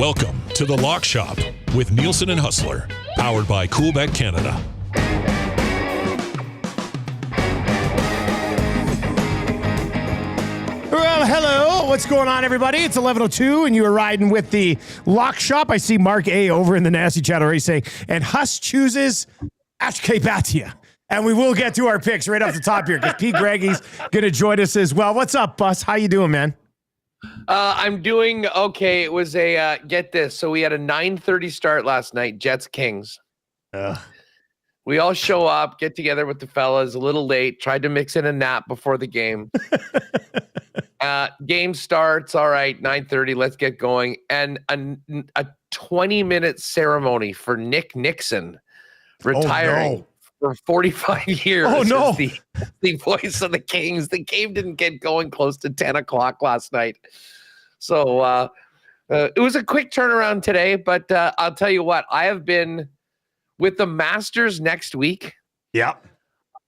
Welcome to The Lock Shop with Nielson and Hustler, powered by Coolbet Canada. Well, hello. What's going on, everybody? It's 11:02, and you are riding with the Lock Shop. I see Mark A. over in the nasty chat already saying, and Huss chooses Ashke Batia. And we will get to our picks right off the top here because Pete Greggy's going to join us as well. What's up, Bus? How you doing, man? I'm doing okay. It was a get this. So we had a 9:30 start last night, Jets Kings. We all show up, get together with the fellas, a little late, tried to mix in a nap before the game. Game starts, all right, 9:30, let's get going. And a 20-minute ceremony for Nick Nixon retiring for 45 years as the voice of the Kings. The game didn't get going close to 10 o'clock last night. So it was a quick turnaround today, but I'll tell you what, I have been with the Masters next week. Yeah.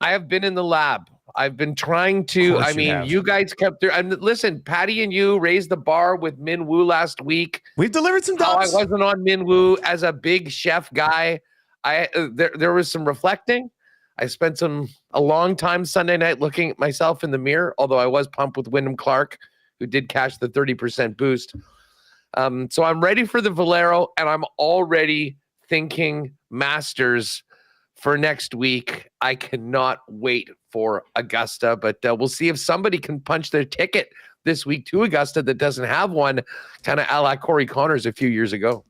I have been in the lab. I've been trying to, you guys kept there. And listen, Patty and you raised the bar with Min Woo last week. We've delivered some dubs. I wasn't on Min Woo as a big chef guy. There was some reflecting. I spent a long time Sunday night looking at myself in the mirror, although I was pumped with Wyndham Clark, who did cash the 30% boost. So I'm ready for the Valero, and I'm already thinking Masters for next week. I cannot wait for Augusta, but we'll see if somebody can punch their ticket this week to Augusta that doesn't have one, kind of a la Corey Connors a few years ago.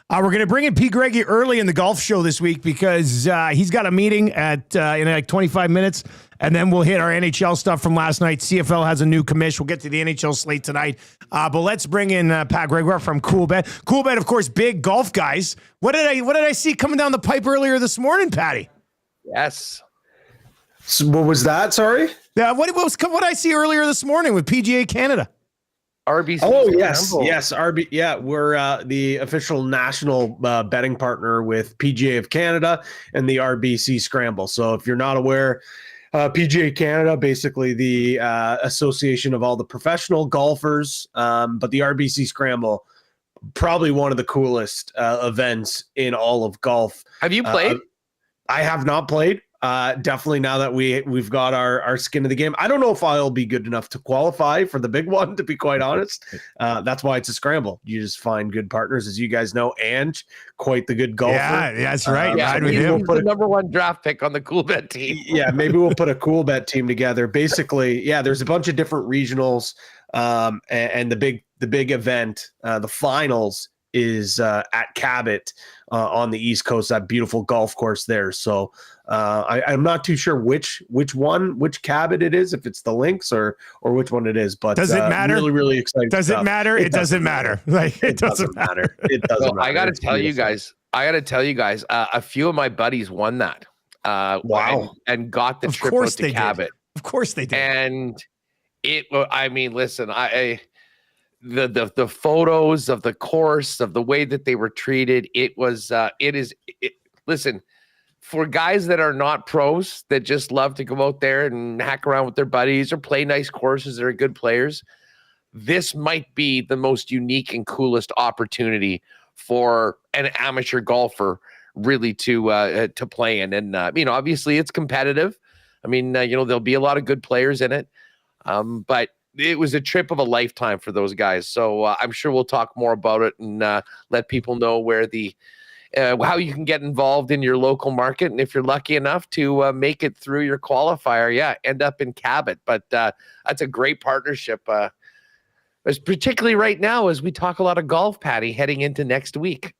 We're going to bring in Pete Greggy early in the golf show this week because he's got a meeting in like 25 minutes, and then we'll hit our NHL stuff from last night. CFL has a new commish. We'll get to the NHL slate tonight. But let's bring in Pat Gregoire from Coolbet. Coolbet, of course, big golf guys. What did I see coming down the pipe earlier this morning, Patty? Yes. So what was that? Sorry? What I see earlier this morning with PGA Canada? RBC. Oh, yes. Yeah, we're the official national betting partner with PGA of Canada and the RBC Scramble. So if you're not aware, PGA Canada, basically the association of all the professional golfers, but the RBC Scramble, probably one of the coolest events in all of golf. Have you played? I have not played. Definitely now that we've got our skin in the game. I don't know if I'll be good enough to qualify for the big one, to be quite honest. That's why it's a scramble. You just find good partners, as you guys know, and quite the good golfer. Yeah, that's right. He's the number one draft pick on the Coolbet team. Yeah, maybe we'll put a Coolbet team together. Basically, yeah, there's a bunch of different regionals, and the big event, the finals, is at Cabot on the East Coast, that beautiful golf course there. So I'm not too sure which Cabot it is, if it's the Links or which one it is. But does it matter? Really, really excited. Does it matter? It doesn't matter. Like it doesn't matter. It doesn't matter. I got to tell you guys. A few of my buddies won that. Wow! And got the trip out to Cabot. Of course they did. And listen, the photos of the course, of the way that they were treated, listen, for guys that are not pros, that just love to go out there and hack around with their buddies or play nice courses that are good players, this might be the most unique and coolest opportunity for an amateur golfer really to play in. And obviously it's competitive. There'll be a lot of good players in it, but it was a trip of a lifetime for those guys. So I'm sure we'll talk more about it and let people know where how you can get involved in your local market. And if you're lucky enough to make it through your qualifier, end up in Cabot. But that's a great partnership, particularly right now as we talk a lot of golf, Patty, heading into next week.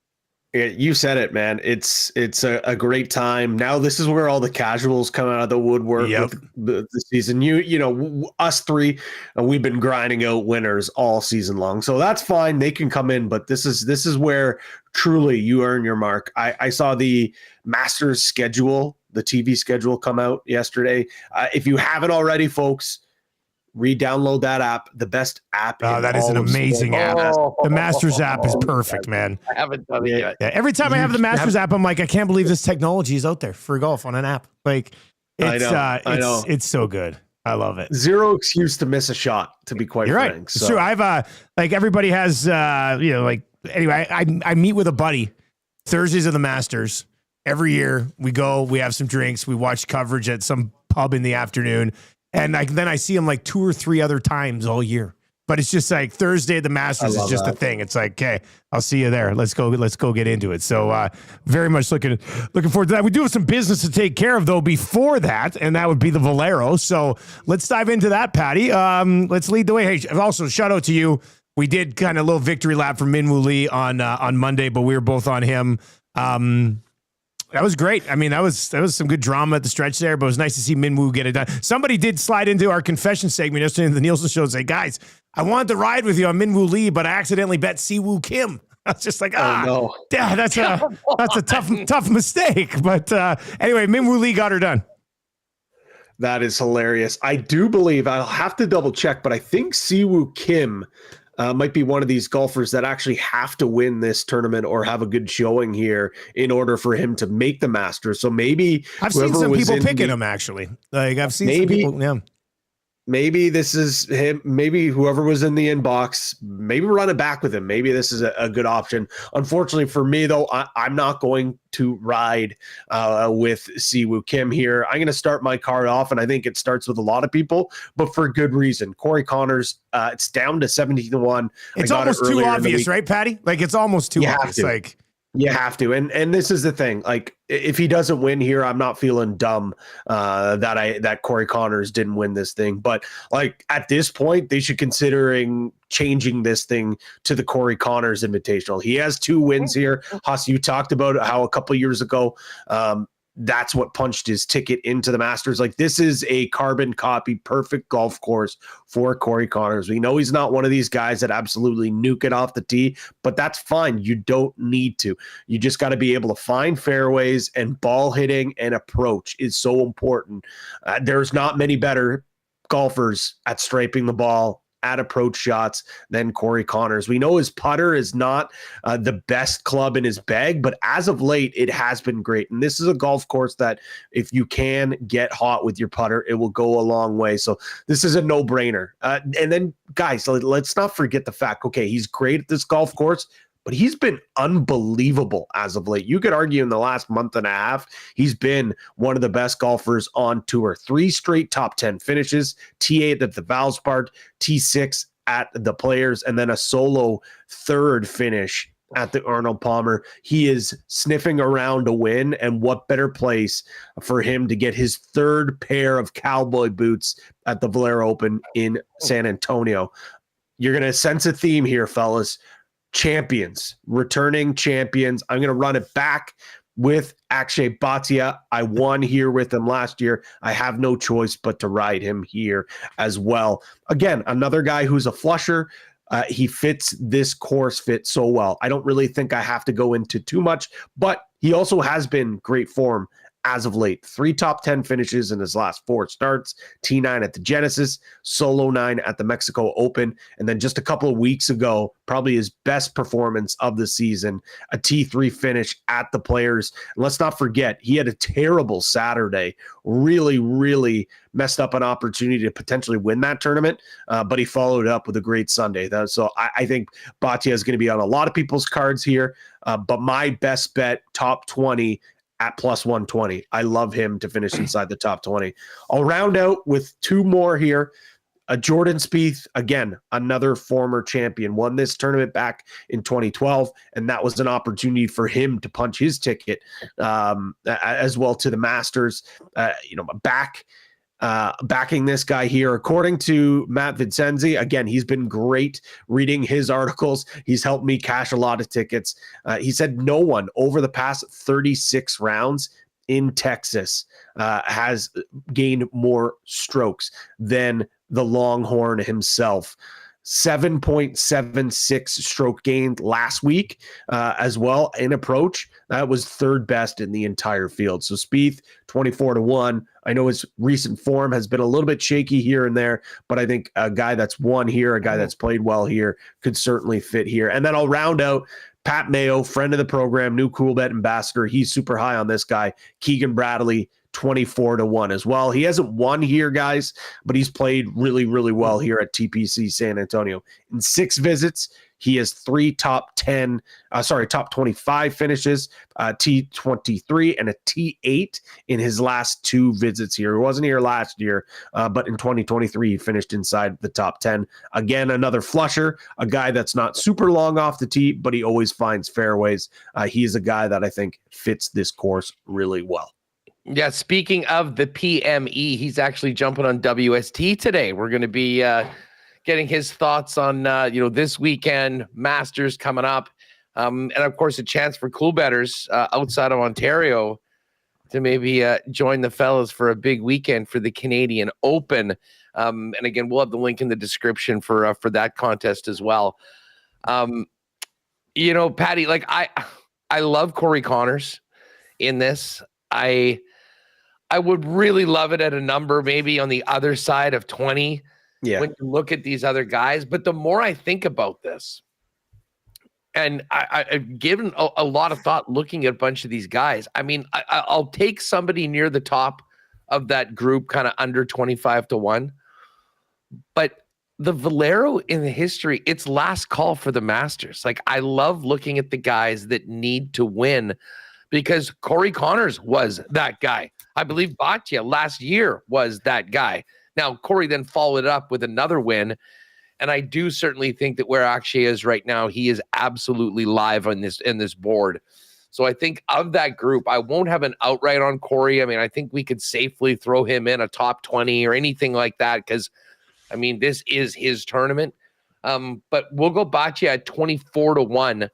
You said it, man. It's a great time. Now this is where all the casuals come out of the woodwork with the season. Us three, we've been grinding out winners all season long. So that's fine. They can come in, but this is where truly you earn your mark. I saw the Masters schedule, the TV schedule come out yesterday. If you haven't already, folks, re-download that app. The best app. That is an amazing app. The Masters app is perfect, man. I haven't done it yet. Yeah, every time I have the Masters app, I'm like, I can't believe this technology is out there for golf on an app. Like, I know. It's so good. I love it. Zero excuse to miss a shot, to be quite frank. Right. So. It's true. I've everybody has like anyway, I meet with a buddy Thursdays of the Masters. Every year we go, we have some drinks, we watch coverage at some pub in the afternoon. And then I see him like 2 or 3 other times all year. But it's just like Thursday at the Masters is just a thing. It's like, okay, I'll see you there. Let's go get into it. So very much looking forward to that. We do have some business to take care of though before that, and that would be the Valero. So let's dive into that, Patty. Let's lead the way. Hey, also shout out to you. We did kind of a little victory lap for Minwoo Lee on Monday, but we were both on him. That was great. I mean, that was some good drama at the stretch there, but it was nice to see Minwoo get it done. Somebody did slide into our confession segment yesterday in the Nielson show and say, guys, I wanted to ride with you on Minwoo Lee, but I accidentally bet Siwoo Kim. I was just like, no. Yeah, that's a tough mistake. But anyway, Minwoo Lee got her done. That is hilarious. I do believe, I'll have to double check, but I think Siwoo Kim might be one of these golfers that actually have to win this tournament or have a good showing here in order for him to make the Masters. So maybe I've seen some people picking him actually. Like I've seen some people. Yeah. Maybe this is him. Maybe whoever was in the inbox, maybe run it back with him. Maybe this is a good option. Unfortunately for me, though, I'm not going to ride with Siwoo Kim here. I'm going to start my card off, and I think it starts with a lot of people, but for good reason. Corey Connors, it's down to 17-1. It's almost too obvious, right, Patty? Like it's almost too obvious. Like you have to. And this is the thing. Like if he doesn't win here, I'm not feeling dumb that Corey Connors didn't win this thing. But like at this point, they should considering changing this thing to the Corey Connors Invitational. He has 2 wins here. Haas, you talked about how a couple of years ago, that's what punched his ticket into the Masters. Like this is a carbon copy, perfect golf course for Corey Connors. We know he's not one of these guys that absolutely nuke it off the tee, but that's fine. You don't need to. You just got to be able to find fairways, and ball hitting and approach is so important. There's not many better golfers at striping the ball, at approach shots than Corey Connors. We know his putter is not the best club in his bag, but as of late, it has been great. And this is a golf course that if you can get hot with your putter, it will go a long way. So this is a no-brainer. And then, guys, let's not forget the fact, okay, he's great at this golf course, but he's been unbelievable as of late. You could argue in the last month and a half, he's been one of the best golfers on tour. 3 straight top 10 finishes, T8 at the Valspar, T6 at the Players, and then a solo 3rd finish at the Arnold Palmer. He is sniffing around to win, and what better place for him to get his 3rd pair of cowboy boots at the Valero Open in San Antonio. You're going to sense a theme here, fellas. Champions, returning champions. I'm going to run it back with Akshay Bhatia. I won here with him last year. I have no choice but to ride him here as well. Again, another guy who's a flusher. He fits this course fit so well. I don't really think I have to go into too much, but he also has been great form as of late. 3 top 10 finishes in his last 4 starts, T9 at the Genesis, solo 9 at the Mexico Open, and then just a couple of weeks ago, probably his best performance of the season, a T3 finish at the Players. And let's not forget, he had a terrible Saturday, really messed up an opportunity to potentially win that tournament, but he followed up with a great Sunday. So I think Bhatia is going to be on a lot of people's cards here, but my best bet, top 20 at plus 120. I love him to finish inside the top 20. I'll round out with 2 more here. Jordan Spieth, again, another former champion, won this tournament back in 2012, and that was an opportunity for him to punch his ticket as well to the Masters. Backing this guy here. According to Matt Vincenzi, again, he's been great reading his articles. He's helped me cash a lot of tickets. He said no one over the past 36 rounds in Texas has gained more strokes than the Longhorn himself. 7.76 stroke gained last week as well in approach. That was 3rd best in the entire field. So Spieth, 24-1. I know his recent form has been a little bit shaky here and there, but I think a guy that's won here, a guy that's played well here, could certainly fit here. And then I'll round out Pat Mayo, friend of the program, new Coolbet ambassador. He's super high on this guy. Keegan Bradley, 24-1 as well. He hasn't won here, guys, but he's played really well here at TPC San Antonio. In 6 visits, He has 3 top 25 finishes, T23 and a T8 in his last 2 visits here. He wasn't here last year, but in 2023, he finished inside the top 10. Again, another flusher, a guy that's not super long off the tee, but he always finds fairways. He is a guy that I think fits this course really well. Yeah, speaking of the PME, he's actually jumping on WST today. We're going to be getting his thoughts on this weekend, Masters coming up, and of course a chance for cool bettors outside of Ontario to maybe join the fellas for a big weekend for the Canadian Open. And again, we'll have the link in the description for that contest as well. Patty, like I love Corey Connors in this. I would really love it at a number maybe on the other side of 20 when you look at these other guys. But the more I think about this, and I've given a lot of thought looking at a bunch of these guys, I mean, I'll take somebody near the top of that group, kind of under 25-1. But the Valero in the history, it's last call for the Masters. Like, I love looking at the guys that need to win because Corey Connors was that guy. I believe Bhatia last year was that guy. Now, Corey then followed it up with another win. And I do certainly think that where Akshay is right now, he is absolutely live on in this board. So I think of that group, I won't have an outright on Corey. I mean, I think we could safely throw him in a top 20 or anything like that because, I mean, this is his tournament. But we'll go Bhatia at 24-1.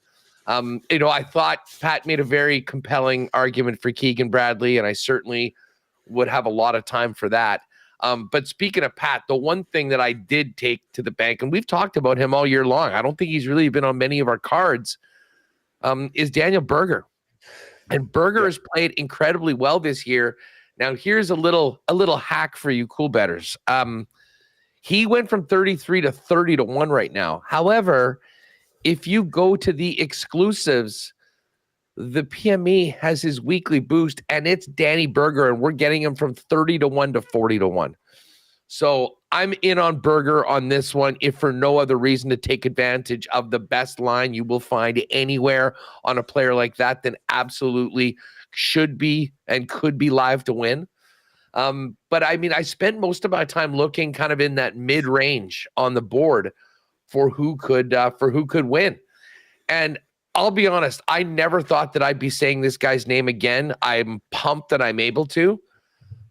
I thought Pat made a very compelling argument for Keegan Bradley, and I certainly would have a lot of time for that. But speaking of Pat, the one thing that I did take to the bank, and we've talked about him all year long, I don't think he's really been on many of our cards, is Daniel Berger. And Berger has played incredibly well this year. Now, here's a little hack for you cool bettors. He went from 33 to 30-1 right now. However, if you go to the exclusives, the PME has his weekly boost, and it's Danny Berger, and we're getting him from 30-1 to 40-1. So I'm in on Berger on this one, if for no other reason to take advantage of the best line you will find anywhere on a player like that, then absolutely should be and could be live to win. But I mean, I spent most of my time looking kind of in that mid-range on the board for who could win. And I'll be honest, I never thought that I'd be saying this guy's name again. I'm pumped that I'm able to.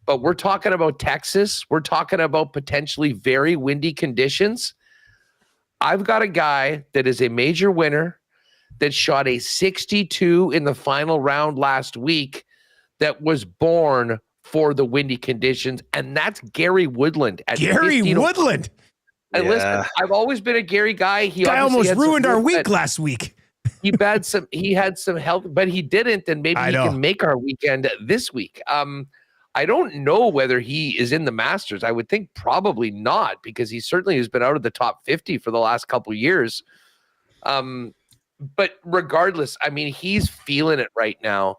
But we're talking about Texas. We're talking about potentially very windy conditions. I've got a guy that is a major winner that shot a 62 in the final round last week that was born for the windy conditions, and that's Gary Woodland. Gary Woodland. And listen, I've always been a Gary guy. He almost ruined our week last week. He had some health, but he didn't, and maybe he can make our weekend this week. I don't know whether he is in the Masters. I would think probably not, because he certainly has been out of the top 50 for the last couple of years. But regardless, I mean, he's feeling it right now.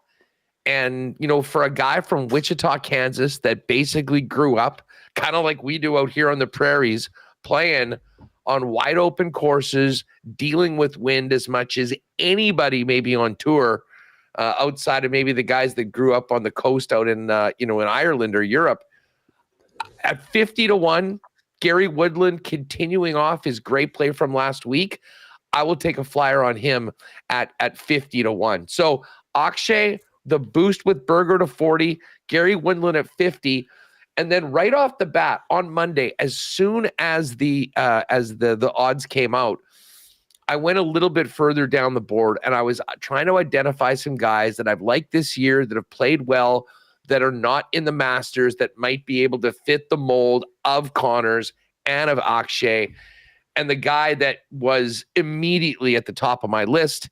And, for a guy from Wichita, Kansas, that basically grew up kind of like we do out here on the prairies, playing on wide open courses, dealing with wind as much as anybody maybe on tour, outside of maybe the guys that grew up on the coast out in Ireland or Europe. At 50-1, Gary Woodland continuing off his great play from last week. I will take a flyer on him at 50-1. So Akshay, the boost with Berger to 40, Gary Woodland at 50. And then right off the bat on Monday, as soon as the odds came out, I went a little bit further down the board, and I was trying to identify some guys that I've liked this year that have played well, that are not in the Masters, that might be able to fit the mold of Connors and of Akshay. And the guy that was immediately at the top of my list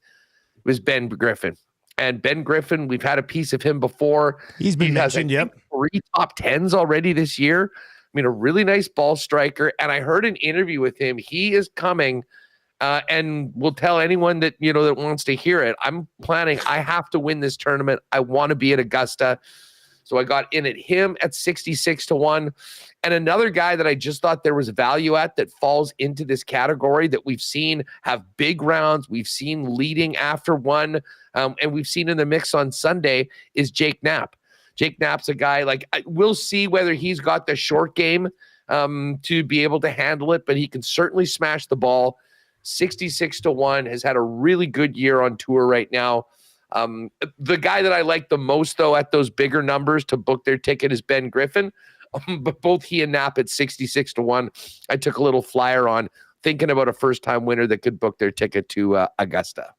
was Ben Griffin. And Ben Griffin, we've had a piece of him before. He's been mentioned, yep. 3 top 10s already this year. I mean, a really nice ball striker. And I heard an interview with him. He is coming, and will tell anyone that, that wants to hear it. I'm planning. I have to win this tournament. I want to be at Augusta. So I got in at him at 66-1. And another guy that I just thought there was value at that falls into this category that we've seen have big rounds, we've seen leading after one, and we've seen in the mix on Sunday is Jake Knapp. Jake Knapp's a guy, like, we'll see whether he's got the short game to be able to handle it, but he can certainly smash the ball. 66-1, has had a really good year on tour right now. The guy that I like the most, though, at those bigger numbers to book their ticket is Ben Griffin. But both he and Knapp at 66-1, I took a little flyer on, thinking about a first-time winner that could book their ticket to Augusta.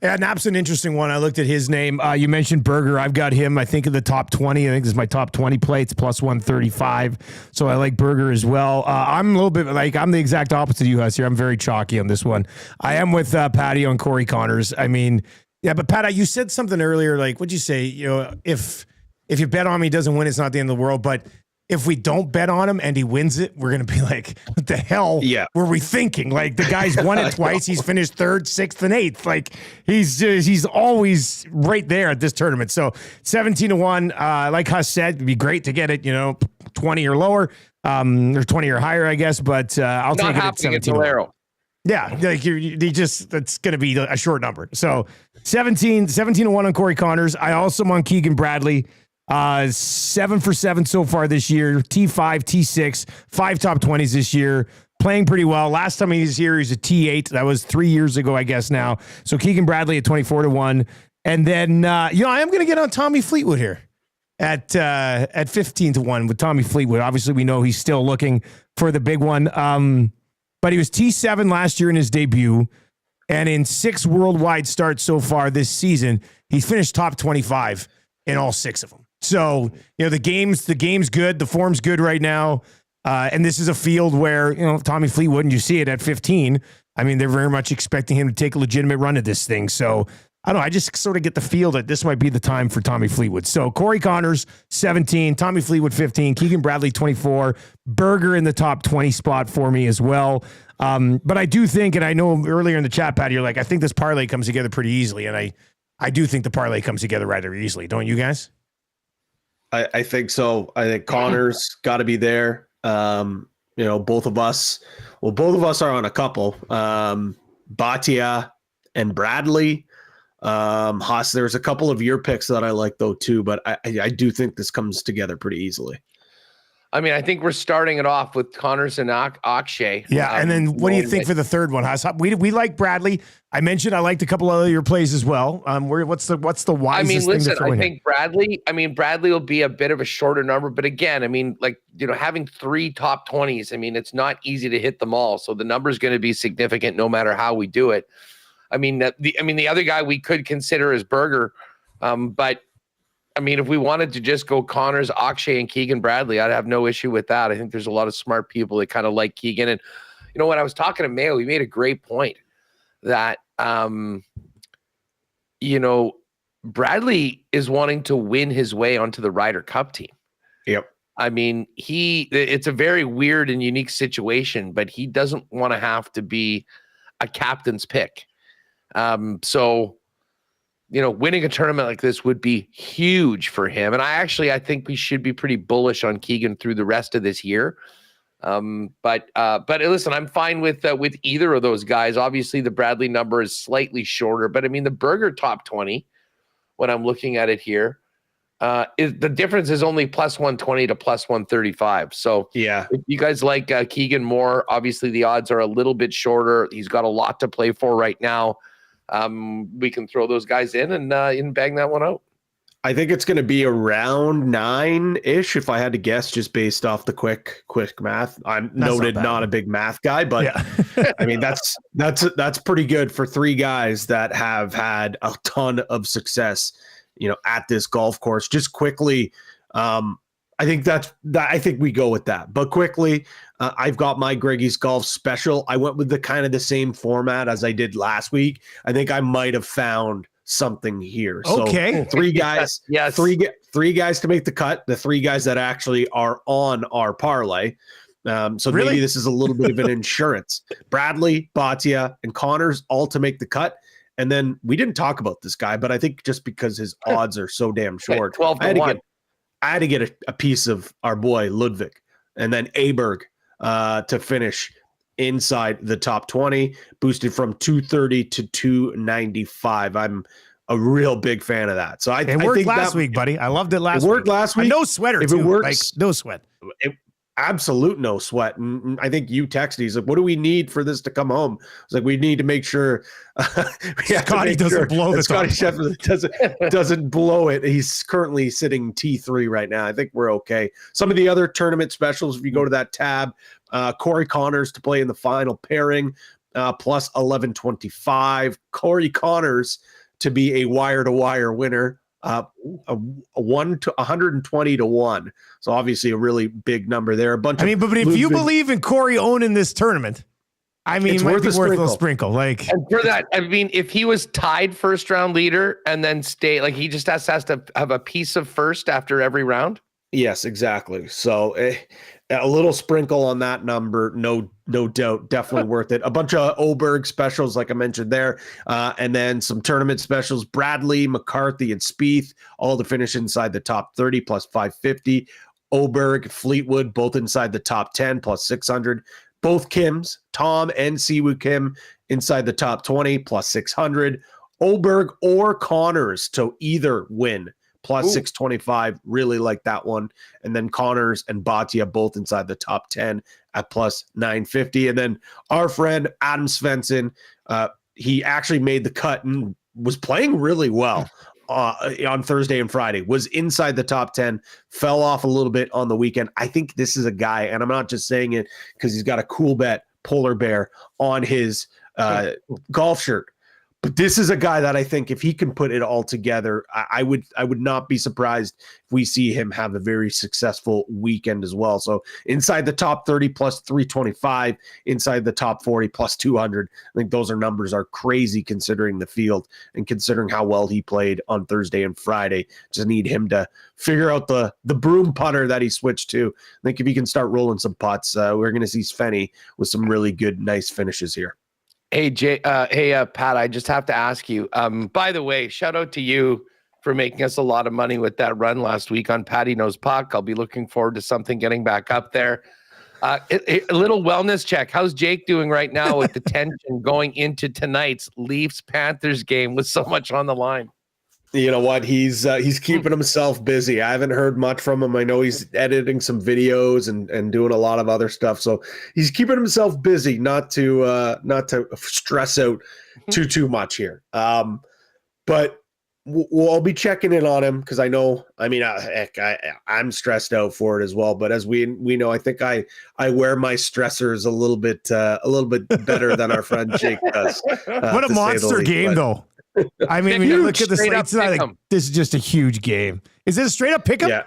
Yeah, Knapp's an interesting one. I looked at his name. You mentioned Berger. I've got him, I think, in the top 20. I think this is my top 20 play. It's plus 135. So I like Berger as well. I'm a little bit like, I'm the exact opposite of you, Huss, here. I'm very chalky on this one. I am with Patty on Corey Connors. I mean, yeah, but Pat, you said something earlier, like, what'd you say? You know, if you bet on him, he doesn't win, it's not the end of the world. But if we don't bet on him and he wins it, we're going to be like, what the hell were we thinking? Like, the guy's won it twice. He's finished 3rd, 6th, and 8th. Like, he's always right there at this tournament. So 17-1, like Huss said, it'd be great to get it, 20 or lower, or 20 or higher, I guess. But I'll take it at 17-1. Yeah, like that's going to be a short number. So 17-1 on Corey Connors. I also am on Keegan Bradley. 7 for 7 so far this year. T5, T6, 5 top 20s this year. Playing pretty well. Last time he was here, he was a T8. That was 3 years ago, I guess now. So Keegan Bradley at 24-1. And then, I am going to get on Tommy Fleetwood here at 15-1 with Tommy Fleetwood. Obviously, we know he's still looking for the big one. But he was T7 last year in his debut. And in 6 worldwide starts so far this season, he's finished top 25 in all 6 of them. So, the game's good. The form's good right now. And this is a field where, Tommy Fleetwood, and you see it at 15. I mean, they're very much expecting him to take a legitimate run at this thing. So, I don't know. I just sort of get the feel that this might be the time for Tommy Fleetwood. So, Corey Connors, 17. Tommy Fleetwood, 15. Keegan Bradley, 24. Berger in the top 20 spot for me as well. But I do think, and I know earlier in the chat, Pat, you're like, I think this parlay comes together pretty easily. And I do think the parlay comes together rather easily. Don't you guys? I think so. I think Connor's got to be there. Both of us are on a couple. Bhatia and Bradley. Haas, there's a couple of your picks that I like though too, but I do think this comes together pretty easily. I mean, I think we're starting it off with Connors and Akshay. Yeah, and then what do you think for the third one, Haas? We like Bradley. I mentioned I liked a couple of your plays as well. What's the wisest thing to throw in? I think Bradley will be a bit of a shorter number, but again, I mean, having 3 top 20s, I mean, it's not easy to hit them all. So the number is going to be significant no matter how we do it. I mean, the other guy we could consider is Berger, but I mean, if we wanted to just go Connors, Akshay, and Keegan Bradley, I'd have no issue with that. I think there's a lot of smart people that kind of like Keegan. And, when I was talking to Mayo, he made a great point that, Bradley is wanting to win his way onto the Ryder Cup team. Yep. I mean, it's a very weird and unique situation, but he doesn't want to have to be a captain's pick. So, winning a tournament like this would be huge for him. And I think we should be pretty bullish on Keegan through the rest of this year. But listen, I'm fine with either of those guys. Obviously the Bradley number is slightly shorter, but I mean, the Berger top 20, when I'm looking at it here, is the difference is only plus 120 to plus 135. So yeah, if you guys like Keegan more, obviously the odds are a little bit shorter. He's got a lot to play for right now. We can throw those guys in and bang that one out. I think it's going to be around 9-ish if I had to guess, just based off the quick math. I'm not a big math guy, but yeah. I mean, that's pretty good for 3 guys that have had a ton of success, at this golf course. Just quickly, I think we go with that. But quickly, I've got my Greggy's Golf special. I went with the kind of the same format as I did last week. I think I might have found something here. Okay. So 3 guys, yes. 3 guys to make the cut. The 3 guys that actually are on our parlay. So really? Maybe this is a little bit of an insurance. Bradley, Bhatia, and Connors all to make the cut. And then we didn't talk about this guy, but I think just because his odds are so damn short, 12-1. I had to get a piece of our boy Ludwig, and then Aberg to finish inside the top 20, boosted from 230 to 295. I'm a real big fan of that. So it worked last week, buddy. I loved it last week. It worked last week. No sweater, if too. It works, no sweat. Absolute no sweat. And I think you texted, he's like, what do we need for this to come home? It's like, we need to make sure Scotty doesn't blow the Scotty Sheffield doesn't blow it. He's currently sitting T3 right now. I think we're okay. Some of the other tournament specials, if you go to that tab, Corey Connors to play in the final pairing, plus 1125. Corey Connors to be a wire-to-wire winner, a 120 to 1. So obviously a really big number there. But if you believe in Corey owning this tournament, it's worth a sprinkle. Like, and for that, if he was tied first round leader and then stay, like, he just has to have a piece of first after every round. Yes, exactly. So a little sprinkle on that number, no doubt, definitely worth it. A bunch of Oberg specials, like I mentioned there, and then some tournament specials. Bradley, McCarthy, and Spieth, all to finish inside the top 30, plus 550. Oberg, Fleetwood, both inside the top 10, plus 600. Both Kims, Tom and Siwoo Kim, inside the top 20, plus 600. Oberg or Connors to either win, plus 625. Really like that one. And then Connors and Bhatia both inside the top 10 at plus 950. And then our friend Adam Svensson, he actually made the cut and was playing really well on Thursday and Friday, was inside the top 10, fell off a little bit on the weekend. I think this is a guy, and I'm not just saying it because he's got a Coolbet polar bear on his golf shirt, but this is a guy that I think if he can put it all together, I would not be surprised if we see him have a very successful weekend as well. So inside the top 30 plus 325, inside the top 40 plus 200. I think those numbers are crazy considering the field and considering how well he played on Thursday and Friday. Just need him to figure out the broom putter that he switched to. I think if he can start rolling some putts, we're going to see Svenny with some really good, nice finishes here. Hey, Pat, I just have to ask you, by the way, shout out to you for making us a lot of money with that run last week on Patty Knows Puck. I'll be looking forward to something getting back up there. A little wellness check. How's Jake doing right now with the tension going into tonight's Leafs-Panthers game with so much on the line? You know what? He's keeping himself busy. I haven't heard much from him. I know he's editing some videos and doing a lot of other stuff. So he's keeping himself busy, not to stress out too much here. But I'll be checking in on him because I know. I'm stressed out for it as well. But as we know, I think I wear my stressors a little bit better than our friend Jake does. What a monster game, though. When you look at the Slate tonight, this is just a huge game. Is it a straight up pickup? Yeah.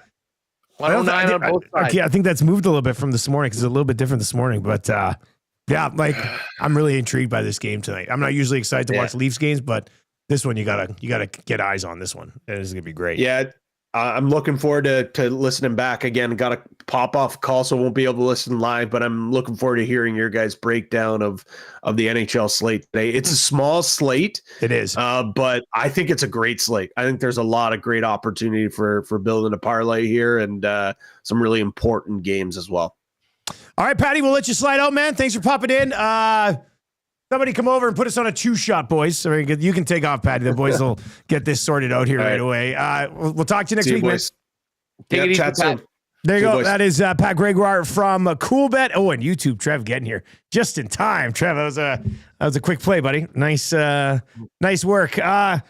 109 on both sides. Okay, I think that's moved a little bit from this morning because it's a little bit different this morning. But I'm really intrigued by this game tonight. I'm not usually excited to watch Leafs games, but this one you gotta get eyes on this one. It is gonna be great. Yeah. I'm looking forward to listening back again. Got to pop off call, so won't be able to listen live, but I'm looking forward to hearing your guys' breakdown of the NHL slate today. It's a small slate. It is. But I think it's a great slate. I think there's a lot of great opportunity for building a parlay here and some really important games as well. All right, Patty, we'll let you slide out, man. Thanks for popping in. Somebody come over and put us on a 2-shot, boys. So you can take off, Patty. The boys will get this sorted out here right away. We'll talk to you next week, man. Take it easy, Pat. There you go. Boys. That is Pat Gregoire from Coolbet. Oh, and YouTube, Trev getting here just in time. Trev, that was a quick play, buddy. Nice work. It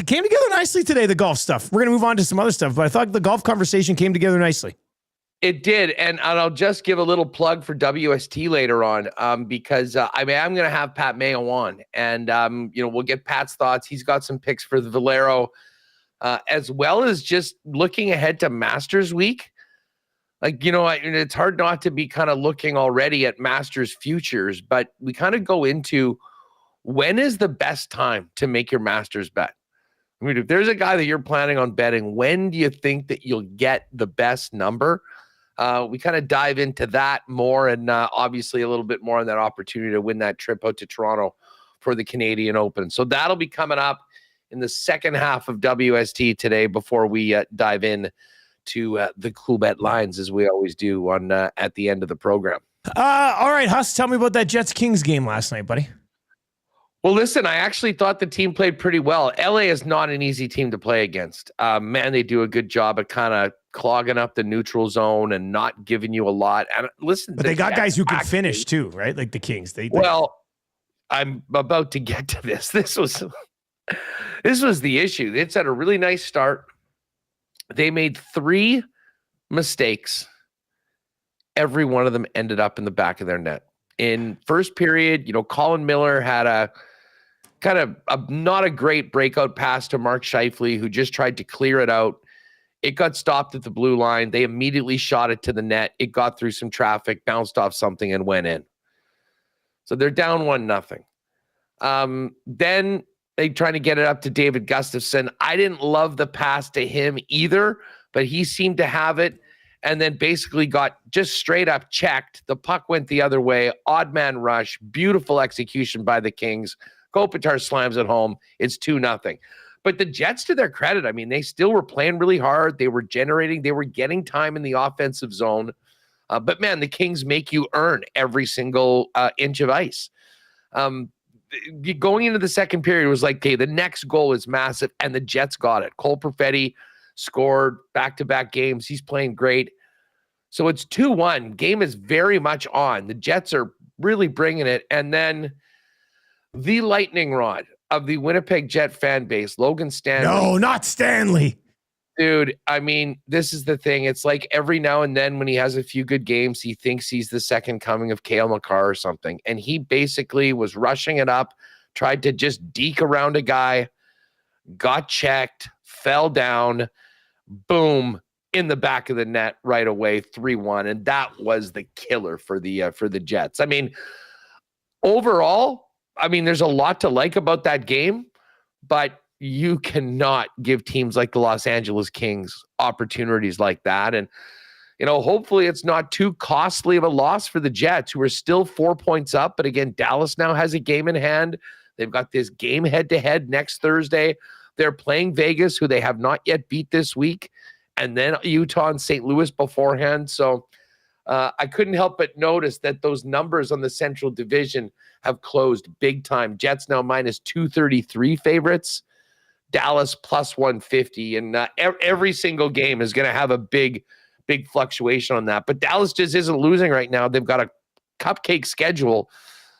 came together nicely today, the golf stuff. We're going to move on to some other stuff, but I thought the golf conversation came together nicely. It did, and I'll just give a little plug for WST later on because I'm going to have Pat Mayo on, and we'll get Pat's thoughts. He's got some picks for the Valero, as well as just looking ahead to Masters Week. It's hard not to be kind of looking already at Masters futures, but we kind of go into when is the best time to make your Masters bet. If there's a guy that you're planning on betting, when do you think that you'll get the best number? We kind of dive into that more and obviously a little bit more on that opportunity to win that trip out to Toronto for the Canadian Open. So that'll be coming up in the second half of WST today before we dive in to the Coolbet lines, as we always do on at the end of the program. All right, Huss, tell me about that Jets-Kings game last night, buddy. Well, listen, I actually thought the team played pretty well. LA is not an easy team to play against. Man, they do a good job of kind of clogging up the neutral zone and not giving you a lot. And listen, but they got guys who can finish too, right? Like the Kings. Well, I'm about to get to this. This was the issue. It's had a really nice start. They made 3 mistakes. Every one of them ended up in the back of their net. In first period, Colin Miller had a kind of not a great breakout pass to Mark Scheifele, who just tried to clear it out. It got stopped at the blue line. They immediately shot it to the net. It got through some traffic, bounced off something, and went in. So they're down 1-0. Then they trying to get it up to David Gustafsson. I didn't love the pass to him either, but he seemed to have it and then basically got just straight up checked. The puck went the other way. Odd man rush. Beautiful execution by the Kings. Kopitar slams it home. It's 2-0. But the Jets, to their credit, I mean, they still were playing really hard. They were generating. They were getting time in the offensive zone. But, man, the Kings make you earn every single inch of ice. Going into the second period, it was like, okay, the next goal is massive, and the Jets got it. Cole Perfetti scored back-to-back games. He's playing great. So it's 2-1. Game is very much on. The Jets are really bringing it. And then the lightning rod of the Winnipeg Jet fan base, Logan Stanley. No, not Stanley. Dude, I mean, this is the thing. It's like every now and then when he has a few good games, he thinks he's the second coming of Cale Makar or something. And he basically was rushing it up, tried to just deke around a guy, got checked, fell down, boom, in the back of the net right away, 3-1. And that was the killer for the Jets. I mean, overall, there's a lot to like about that game, but you cannot give teams like the Los Angeles Kings opportunities like that. And, hopefully it's not too costly of a loss for the Jets, who are still 4 points up. But again, Dallas now has a game in hand. They've got this game head-to-head next Thursday. They're playing Vegas, who they have not yet beat this week, and then Utah and St. Louis beforehand. So I couldn't help but notice that those numbers on the Central Division have closed big time. Jets now minus 233 favorites. Dallas plus 150. And every single game is going to have a big fluctuation on that. But Dallas just isn't losing right now. They've got a cupcake schedule.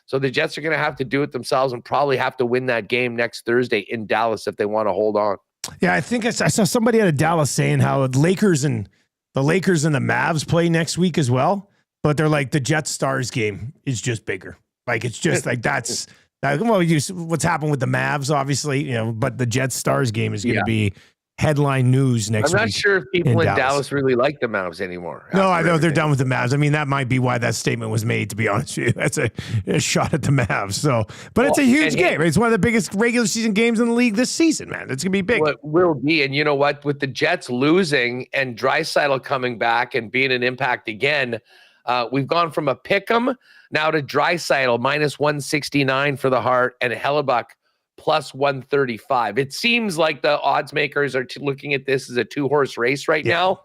So the Jets are going to have to do it themselves and probably have to win that game next Thursday in Dallas if they want to hold on. Yeah, I think I saw somebody out of Dallas saying how the Lakers and the Mavs play next week as well. But they're like, the Jets Stars game is just bigger. Like, it's just like that's what's happened with the Mavs, obviously, but the Jets Stars game is going to be headline news next week. I'm not sure if people in Dallas really like the Mavs anymore. No, I know they're done with the Mavs. I mean, that might be why that statement was made, to be honest with you. That's a shot at the Mavs. So, but it's a huge game. It's one of the biggest regular season games in the league this season, man. It's going to be big. Well, it will be. And you know what? With the Jets losing and Draisaitl coming back and being an impact again, we've gone from a pick'em now to Draisaitl minus 169 for the Hart and Hellebuck plus 135. It seems like the odds makers are looking at this as a 2-horse race right now,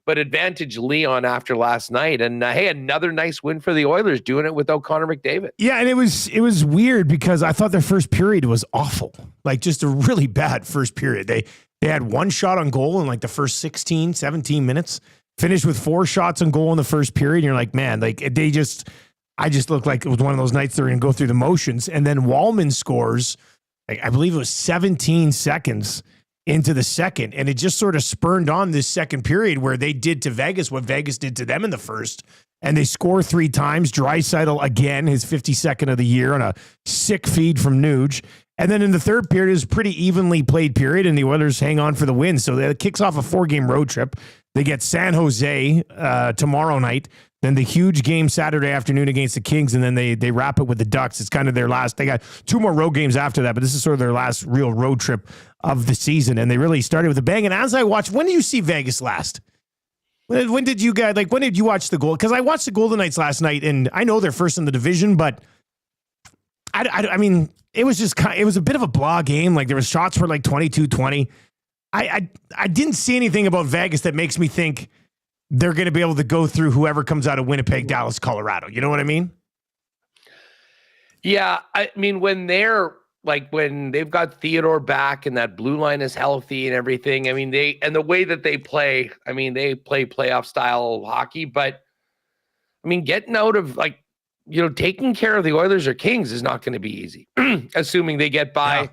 but advantage Leon after last night. And hey, another nice win for the Oilers, doing it without Connor McDavid. Yeah, and it was weird because I thought their first period was awful, like just a really bad first period. They had one shot on goal in like the first 16, 17 minutes. Finished with 4 shots on goal in the first period. And you're like, man, like I just looked like it was one of those nights they're going to go through the motions. And then Wallman scores, I believe it was 17 seconds into the second. And it just sort of spurned on this second period where they did to Vegas what Vegas did to them in the first. And they score 3 times. Draisaitl again, his 52nd of the year on a sick feed from Nuge. And then in the third period, it was a pretty evenly played period, and the Oilers hang on for the win. So it kicks off a 4-game road trip. They get San Jose tomorrow night, then the huge game Saturday afternoon against the Kings, and then they wrap it with the Ducks. It's kind of their last. They got 2 more road games after that, but this is sort of their last real road trip of the season, and they really started with a bang. And as I watched, when did you see Vegas last? When did you guys, when did you watch the goal? Because I watched the Golden Knights last night, and I know they're first in the division, but I mean, it was just it was a bit of a blah game. Like there was shots for like 22-20. I didn't see anything about Vegas that makes me think they're going to be able to go through whoever comes out of Winnipeg, Dallas, Colorado. You know what I mean? Yeah, I mean, when they've got Theodore back and that blue line is healthy and everything, I mean, the way that they play playoff style hockey, but I mean, getting out of taking care of the Oilers or Kings is not going to be easy, assuming they get by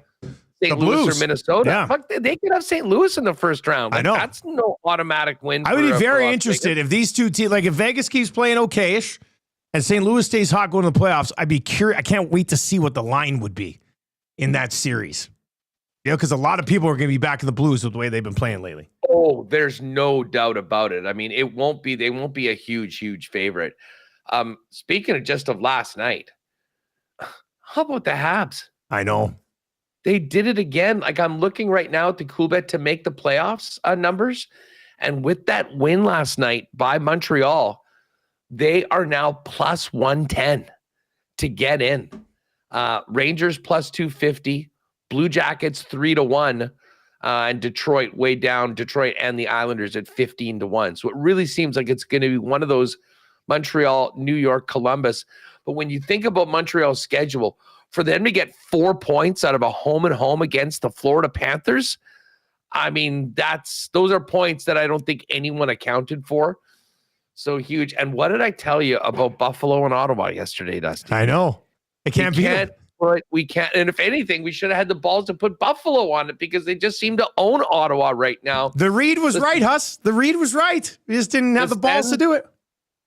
St. Louis or Minnesota. Yeah. Fuck, they could have St. Louis in the first round. I know. That's no automatic win. I would be very interested if these two teams, if Vegas keeps playing okay-ish and St. Louis stays hot going to the playoffs, I'd be curious. I can't wait to see what the line would be in that series. Because a lot of people are going to be back in the Blues with the way they've been playing lately. Oh, there's no doubt about it. I mean, they won't be a huge favorite. Speaking of last night, how about the Habs? I know. They did it again. I'm looking right now at the Coolbet to make the playoffs numbers. And with that win last night by Montreal, they are now plus 110 to get in. Rangers plus 250, Blue Jackets 3-1, and Detroit way down. Detroit and the Islanders at 15-1. So it really seems like it's going to be one of those Montreal, New York, Columbus. But when you think about Montreal's schedule, for them to get 4 points out of a home and home against the Florida Panthers, I mean, those are points that I don't think anyone accounted for. So huge. And what did I tell you about Buffalo and Ottawa yesterday, Dustin? I know. It can't be. We can't. And if anything, we should have had the balls to put Buffalo on it because they just seem to own Ottawa right now. The read was right, Huss. The read was right. We just didn't have the balls to do it.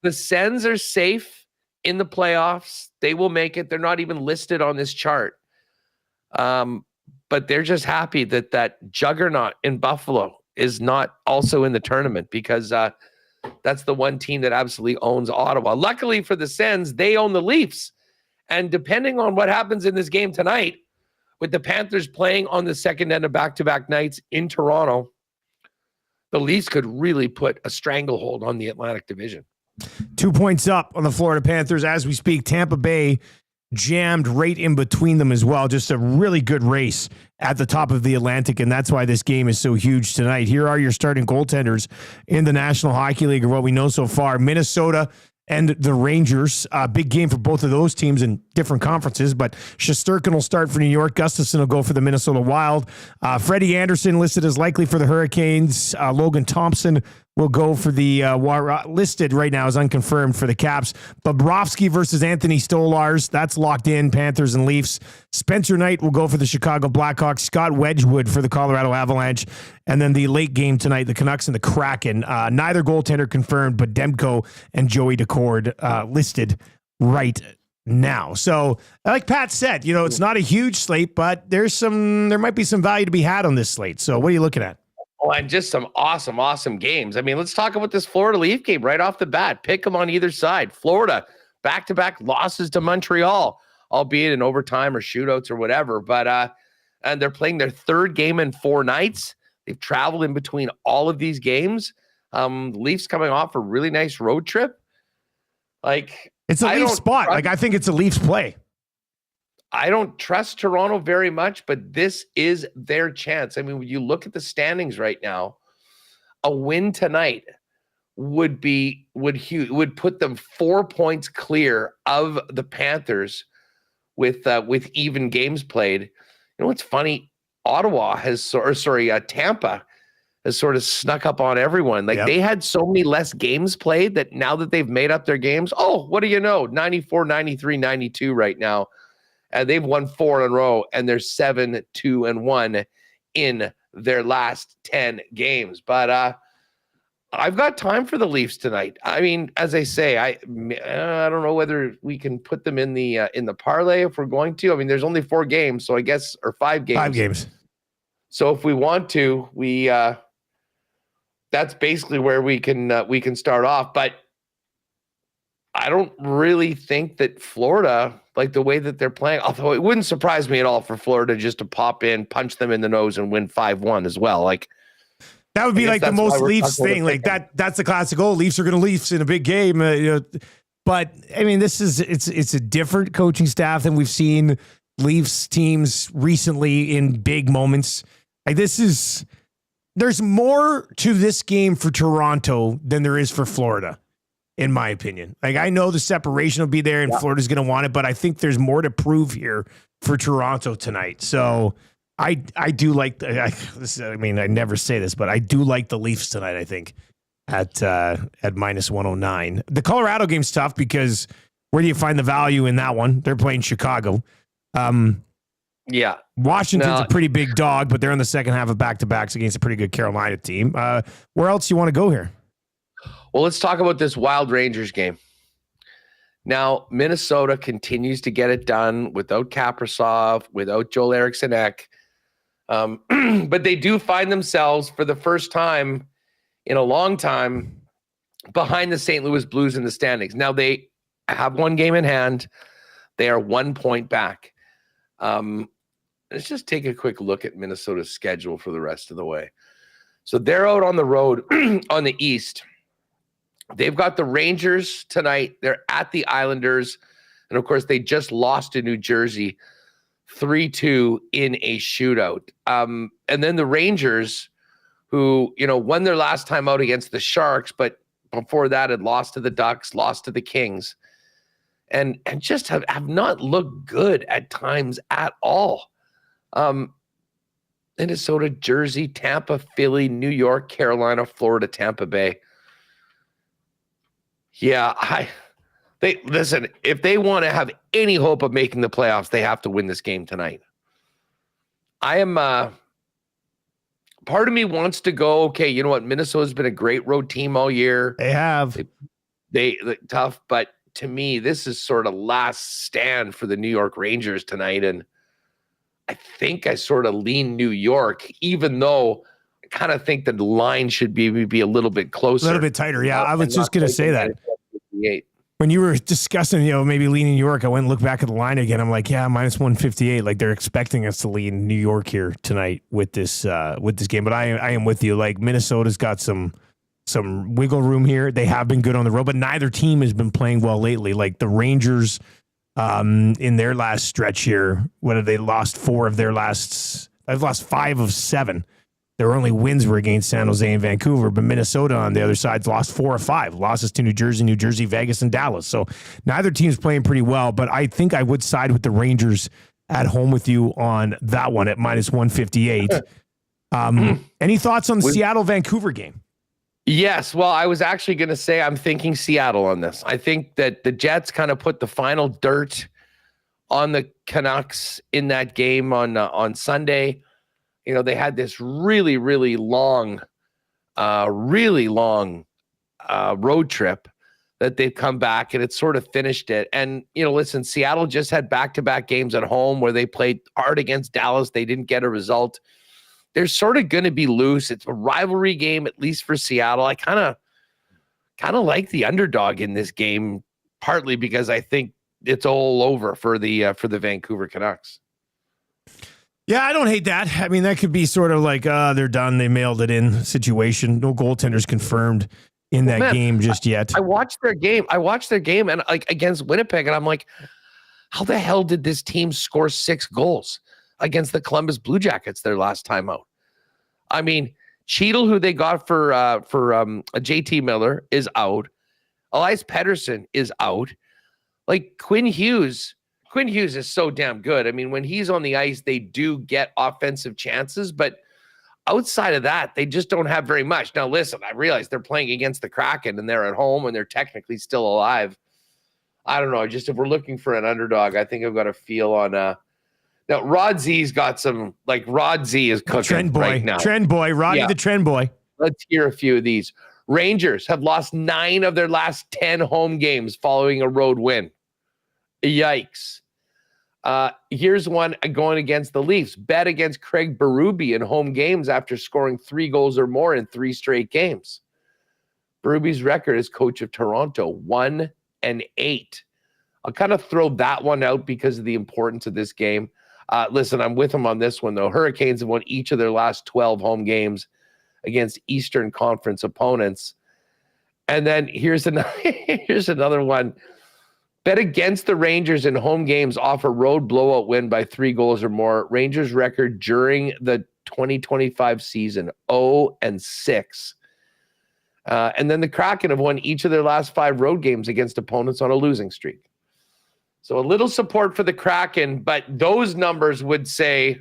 The Sens are safe in the playoffs. They will make it. They're not even listed on this chart. But they're just happy that juggernaut in Buffalo is not also in the tournament because that's the one team that absolutely owns Ottawa. Luckily for the Sens, they own the Leafs. And depending on what happens in this game tonight, with the Panthers playing on the second end of back-to-back nights in Toronto, the Leafs could really put a stranglehold on the Atlantic Division. 2 points up on the Florida Panthers as we speak. Tampa Bay jammed right in between them as well. Just a really good race at the top of the Atlantic, and that's why this game is so huge tonight. Here are your starting goaltenders in the National Hockey League, or what we know so far. Minnesota and the Rangers. Big game for both of those teams in different conferences, but Shesterkin will start for New York. Gustafson will go for the Minnesota Wild. Freddie Anderson listed as likely for the Hurricanes. Logan Thompson will go for the listed right now as unconfirmed for the Caps. Bobrovsky versus Anthony Stolarz. That's locked in. Panthers and Leafs. Spencer Knight will go for the Chicago Blackhawks. Scott Wedgwood for the Colorado Avalanche. And then the late game tonight, the Canucks and the Kraken. Neither goaltender confirmed, but Demko and Joey Decord listed right now. So like Pat said, it's not a huge slate, but there might be some value to be had on this slate. So what are you looking at? Oh, and just some awesome games. I mean, let's talk about this Florida Leaf game right off the bat. Pick them on either side. Florida, back-to-back losses to Montreal, albeit in overtime or shootouts or whatever. But and they're playing their third game in 4 nights. They've traveled in between all of these games. Leafs coming off a really nice road trip. It's a Leafs spot. I think it's a Leafs play. I don't trust Toronto very much, but this is their chance. I mean, when you look at the standings right now, a win tonight would put them 4 points clear of the Panthers with even games played. You know what's funny? Tampa has sort of snuck up on everyone. They had so many less games played that now that they've made up their games, what do you know? 94, 93, 92 right now. They've won 4 in a row, and they're 7-2-1 in their last 10 games. But I've got time for the Leafs tonight. I mean, as I say, I don't know whether we can put them in the parlay if we're going to. I mean, there's only 4 games, so I guess, or 5 games. 5 games. So if we want to, that's basically where we can start off. But I don't really think that Florida, the way that they're playing, although it wouldn't surprise me at all for Florida just to pop in, punch them in the nose, and win 5-1 as well. That would be the most Leafs thing. That's the classic. Leafs are going to Leafs in a big game. But I mean, it's a different coaching staff than we've seen Leafs teams recently in big moments. This is There's more to this game for Toronto than there is for Florida, in my opinion. Like, I know the separation will be there and Florida's going to want it, but I think there's more to prove here for Toronto tonight. So I do like, I never say this, but I do like the Leafs tonight, I think, at minus 109. The Colorado game's tough because where do you find the value in that one? They're playing Chicago. Yeah. Washington's a pretty big dog, but they're in the second half of back-to-backs against a pretty good Carolina team. Where else do you want to go here? Well, let's talk about this Wild Rangers game. Now, Minnesota continues to get it done without Kaprizov, without Joel Eriksson-Ek. But they do find themselves, for the first time in a long time, behind the St. Louis Blues in the standings. Now, they have one game in hand. They are 1 point back. Let's just take a quick look at Minnesota's schedule for the rest of the way. So they're out on the road on the East. They've got the Rangers tonight. They're at the Islanders. And of course, they just lost to New Jersey 3-2 in a shootout. And then the Rangers, who, won their last time out against the Sharks, but before that had lost to the Ducks, lost to the Kings, and just have not looked good at times at all. Minnesota, Jersey, Tampa, Philly, New York, Carolina, Florida, Tampa Bay. Yeah, listen, if they want to have any hope of making the playoffs, they have to win this game tonight. I am part of me wants to go, okay, you know what? Minnesota's been a great road team all year. They have. They tough, but to me, this is sort of last stand for the New York Rangers tonight. And I think I sort of lean New York, even though I kind of think the line should be a little bit closer. A little bit tighter. Yeah, I was just going to say that. When you were discussing, maybe leaning New York, I went and looked back at the line again. I'm like, yeah, minus 158. Like, they're expecting us to lean New York here tonight with this game. But I am with you. Like, Minnesota's got some wiggle room here. They have been good on the road, but neither team has been playing well lately. Like the Rangers, in their last stretch here, what have they lost? 4 of their last? I've lost 5 of 7. Their only wins were against San Jose and Vancouver, but Minnesota on the other side's lost 4 of 5 losses to New Jersey, Vegas, and Dallas. So neither team's playing pretty well, but I think I would side with the Rangers at home with you on that one at minus 158. Any thoughts on the Seattle-Vancouver game? Yes. Well, I was actually going to say I'm thinking Seattle on this. I think that the Jets kind of put the final dirt on the Canucks in that game on Sunday. They had this really, really long road trip that they've come back, and it sort of finished it. And, listen, Seattle just had back-to-back games at home where they played hard against Dallas. They didn't get a result. They're sort of going to be loose. It's a rivalry game, at least for Seattle. I kind of like the underdog in this game, partly because I think it's all over for the Vancouver Canucks. Yeah, I don't hate that. I mean, that could be sort of like, they're done, they mailed it in situation. No goaltenders confirmed in that game just yet. I watched their game and like against Winnipeg, and I'm like, how the hell did this team score 6 goals against the Columbus Blue Jackets their last time out? I mean, Cheadle, who they got for JT Miller, is out. Elias Paterson is out. Like Quinn Hughes is so damn good. I mean, when he's on the ice, they do get offensive chances, but outside of that, they just don't have very much. Now, listen, I realize they're playing against the Kraken and they're at home and they're technically still alive. I don't know. Just if we're looking for an underdog, I think I've got a feel on now, Rod Z's got some, like, Rod Z is cooking trend boy, right now. Trend boy, Roddy the trend boy. Let's hear a few of these. Rangers have lost 9 of their last 10 home games following a road win. Yikes. Here's one going against the Leafs. Bet against Craig Berube in home games after scoring 3 goals or more in 3 straight games. Berube's record as coach of Toronto, 1-8. I'll kind of throw that one out because of the importance of this game. Listen, I'm with him on this one, though. Hurricanes have won each of their last 12 home games against Eastern Conference opponents. And then here's another one. Bet against the Rangers in home games off a road blowout win by 3 goals or more. Rangers record during the 2025 season, 0-6. And then the Kraken have won each of their last 5 road games against opponents on a losing streak. So a little support for the Kraken, but those numbers would say,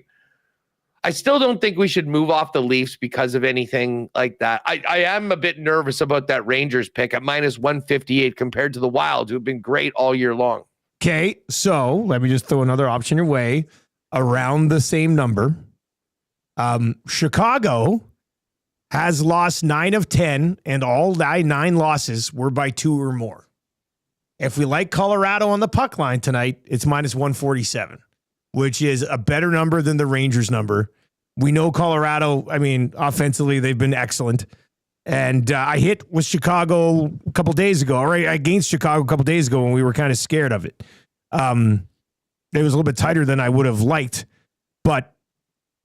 I still don't think we should move off the Leafs because of anything like that. I am a bit nervous about that Rangers pick at -158 compared to the Wild, who have been great all year long. Okay, so let me just throw another option your way around the same number. Chicago has lost 9 of 10, and all 9 losses were by 2 or more. If we like Colorado on the puck line tonight, it's -147, which is a better number than the Rangers number. We know Colorado, I mean, offensively, they've been excellent. And I hit with Chicago a couple days ago, or against Chicago a couple days ago when we were kind of scared of it. It was a little bit tighter than I would have liked. But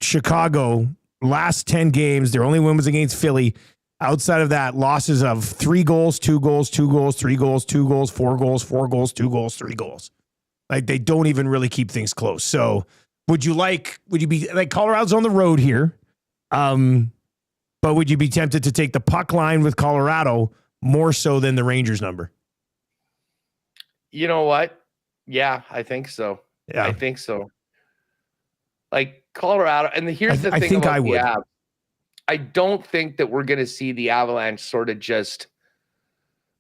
Chicago, last 10 games, their only win was against Philly. Outside of that, losses of 3 goals, 2 goals, 2 goals, 3 goals, 2 goals, 4 goals, 4 goals, 2 goals, 3 goals. Like, they don't even really keep things close. So would you be like, Colorado's on the road here, but would you be tempted to take the puck line with Colorado more so than the Rangers number? You know what? Yeah, I think so. Yeah. I think so. Like Colorado, and here's the thing I think about I would. the Avs. I don't think that we're going to see the Avalanche sort of just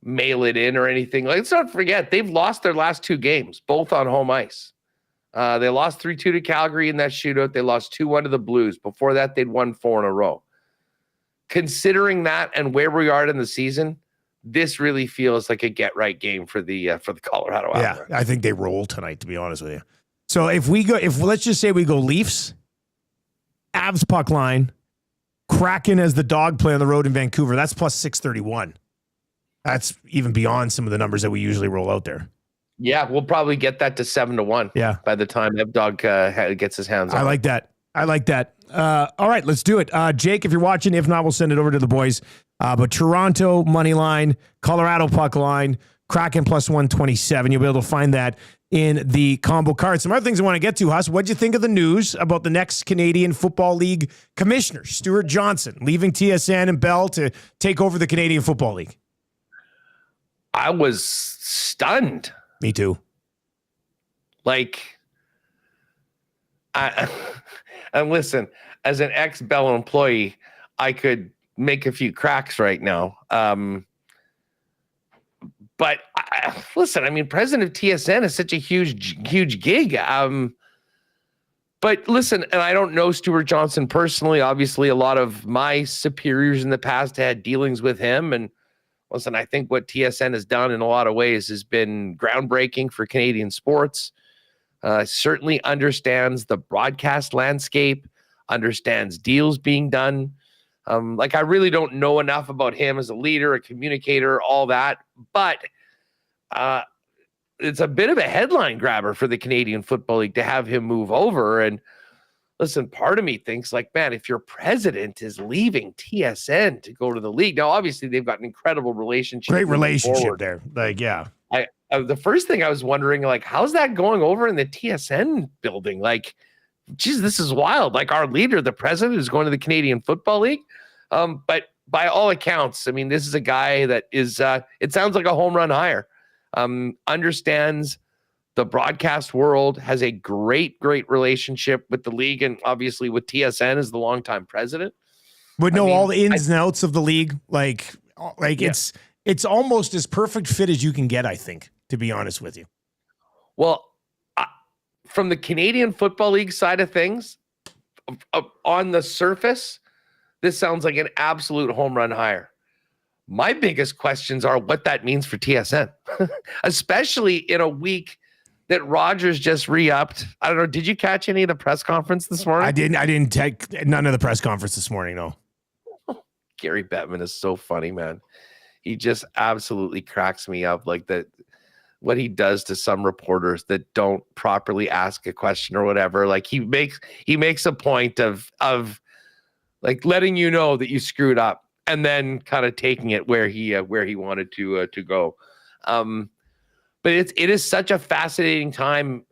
mail it in or anything. Let's not forget, they've lost their last 2 games, both on home ice. They lost 3-2 to Calgary in that shootout. They lost 2-1 to the Blues. Before that, they'd won 4 in a row. Considering that and where we are in the season, this really feels like a get-right game for the Colorado Avalanche. Yeah, I think they roll tonight, to be honest with you. So if let's just say we go Leafs, Avs puck line, Kraken as the dog play on the road in Vancouver, that's +631. That's even beyond some of the numbers that we usually roll out there. Yeah, we'll probably get that to 7-1. Yeah, by the time Dog gets his hands on. I like that. All right, let's do it. Jake, if you're watching, if not, we'll send it over to the boys. But Toronto money line, Colorado puck line, Kraken +127. You'll be able to find that in the combo card. Some other things I want to get to, Huss. What'd you think of the news about the next Canadian Football League commissioner, Stuart Johnson, leaving TSN and Bell to take over the Canadian Football League? I was stunned. Me too. Like, and listen, as an ex-Bell employee, I could make a few cracks right now. But listen, I mean, president of TSN is such a huge gig. But listen, and I don't know Stuart Johnson personally. Obviously, a lot of my superiors in the past had dealings with him. And listen, I think what TSN has done in a lot of ways has been groundbreaking for Canadian sports. Certainly understands the broadcast landscape, understands deals being done. Like, I really don't know enough about him as a leader, a communicator, all that. But it's a bit of a headline grabber for the Canadian Football League to have him move over. And listen, part of me thinks, like, man, if your president is leaving TSN to go to the league, now obviously they've got an incredible relationship. Great relationship there. Like, yeah. The first thing I was wondering, like, how's that going over in the TSN building? Like, geez, this is wild. Like, our leader, the president, is going to the Canadian Football League. But by all accounts, I mean, this is a guy that is, it sounds like a home run hire. Understands the broadcast world, has a great relationship with the league, and obviously with TSN as the longtime president. Would know all the ins and outs of the league. Like yeah. It's almost as perfect fit as you can get, I think, to be honest with you. Well, from the Canadian Football League side of things, on the surface, this sounds like an absolute home run hire. My biggest questions are what that means for TSN, especially in a week that Rogers just re-upped. I don't know. Did you catch any of the press conference this morning? I didn't take none of the press conference this morning. No. Gary Bettman is so funny, man. He just absolutely cracks me up. Like that, what he does to some reporters that don't properly ask a question or whatever. Like he makes a point of like letting you know that you screwed up, and then kind of taking it where he wanted to go. But it is such a fascinating time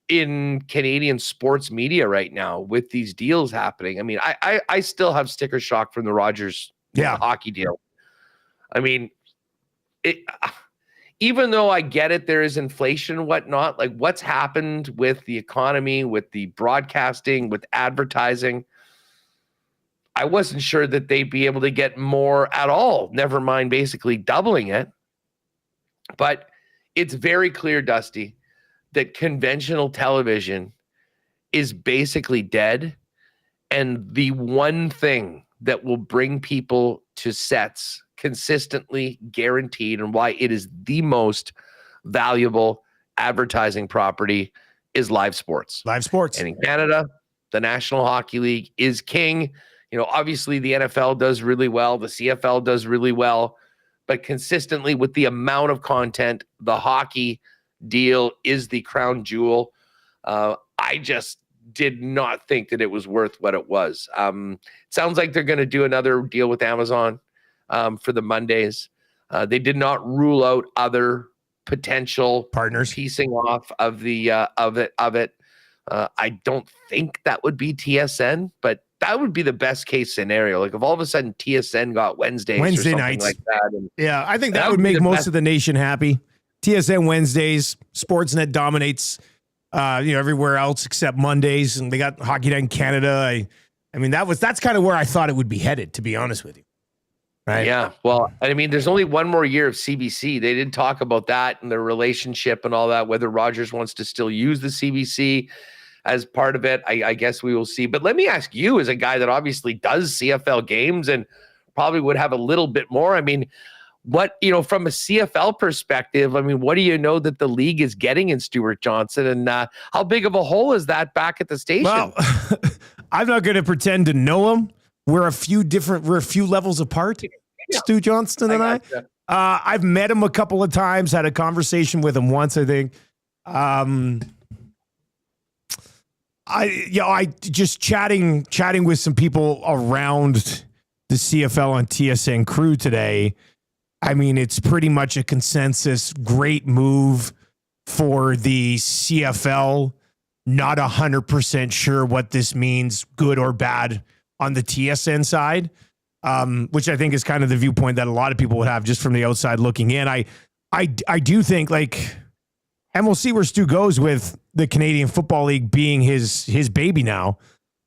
in Canadian sports media right now with these deals happening. I mean, I still have sticker shock from the Rogers hockey deal. I mean, even though I get it, there is inflation and whatnot, like what's happened with the economy, with the broadcasting, with advertising, I wasn't sure that they'd be able to get more at all, never mind basically doubling it. But it's very clear, Dusty, that conventional television is basically dead. And the one thing that will bring people to sets consistently, guaranteed, and why it is the most valuable advertising property is live sports. Live sports. And in Canada, the National Hockey League is king. You know, obviously the NFL does really well. The CFL does really well. But consistently with the amount of content, the hockey deal is the crown jewel. I just did not think that it was worth what it was. Sounds like they're going to do another deal with Amazon for the Mondays. They did not rule out other potential partners piecing off of the of it. I don't think that would be TSN, but that would be the best case scenario. Like if all of a sudden TSN got Wednesday nights like that. And yeah, I think that would make most of the nation happy. TSN Wednesdays, Sportsnet dominates, everywhere else except Mondays, and they got Hockey Night in Canada. I mean, that's kind of where I thought it would be headed, to be honest with you. Right? Yeah. Well, I mean, there's only one more year of CBC. They didn't talk about that and their relationship and all that, whether Rogers wants to still use the CBC as part of it. I guess we will see. But let me ask you, as a guy that obviously does CFL games and probably would have a little bit more, I mean, what, from a CFL perspective, I mean, what do you know that the league is getting in Stuart Johnson, and how big of a hole is that back at the station? Well, I'm not going to pretend to know him. We're a few levels apart, yeah. Stu Johnston and I. I've met him a couple of times, had a conversation with him once, I think. I just chatting with some people around the CFL and TSN crew today. I mean, it's pretty much a consensus. Great move for the CFL. Not 100% sure what this means, good or bad, on the TSN side, which I think is kind of the viewpoint that a lot of people would have just from the outside looking in. I do think, and we'll see where Stu goes with the Canadian Football League being his baby now.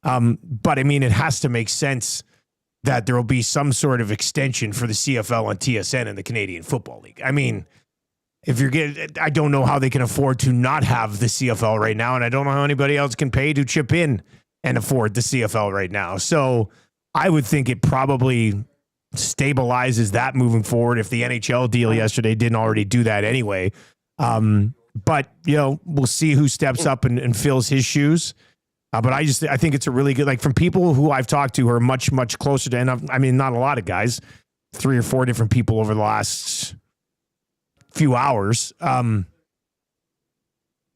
But I mean, it has to make sense that there will be some sort of extension for the CFL and TSN in the Canadian Football League. I mean, I don't know how they can afford to not have the CFL right now, and I don't know how anybody else can pay to chip in and afford the CFL right now. So I would think it probably stabilizes that moving forward if the NHL deal yesterday didn't already do that anyway. But, we'll see who steps up and fills his shoes. But I think it's a really good, from people who I've talked to who are much, much closer to, and I mean, not a lot of guys, 3 or 4 different people over the last few hours.